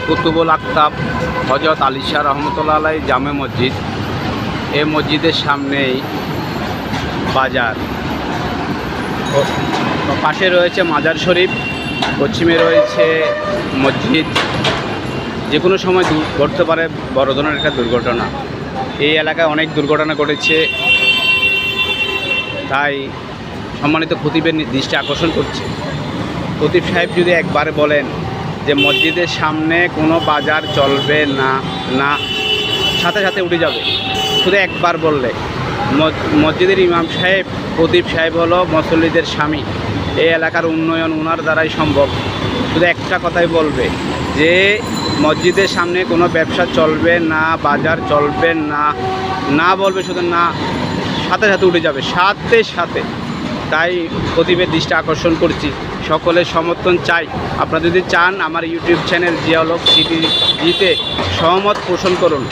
কুতুবুল আকতাব হযরত আলী শাহ রহমতুল্লাহ আলাইহি জামে মসজিদ। এই মসজিদের সামনেই বাজার, পাশে রয়েছে মাজার শরীফ, পশ্চিমে রয়েছে মসজিদ। যে কোনো সময় ঘটতে পারে বড় ধরনের একটা দুর্ঘটনা। এই এলাকায় অনেক দুর্ঘটনা ঘটেছে, তাই সম্মানিত খতিবের দৃষ্টি আকর্ষণ করছে। খতিব সাহেব যদি একবার বলেন যে মসজিদের সামনে কোনো বাজার চলবে না, না সাথে সাথে উঠে যাবে। শুধু একবার বললে, মসজিদের ইমাম সাহেব, খতিব সাহেব হলো মুসল্লিদের স্বামী। এই এলাকার উন্নয়ন ওনার দ্বারাই সম্ভব। শুধু একটা কথাই বলবে যে মসজিদের সামনে কোনো ব্যবসা চলবে না, বাজার চলবে না, না বলবে শুধু না, সাথে সাথে উঠে যাবে, সাথে সাথে। তাই খতিবের দৃষ্টি আকর্ষণ করছি, সকলের সমর্থন চাই। আপনারা যদি চান আমার ইউটিউব চ্যানেল জিয়াউল হক সিটিজিতে সহমত পোষণ করুন।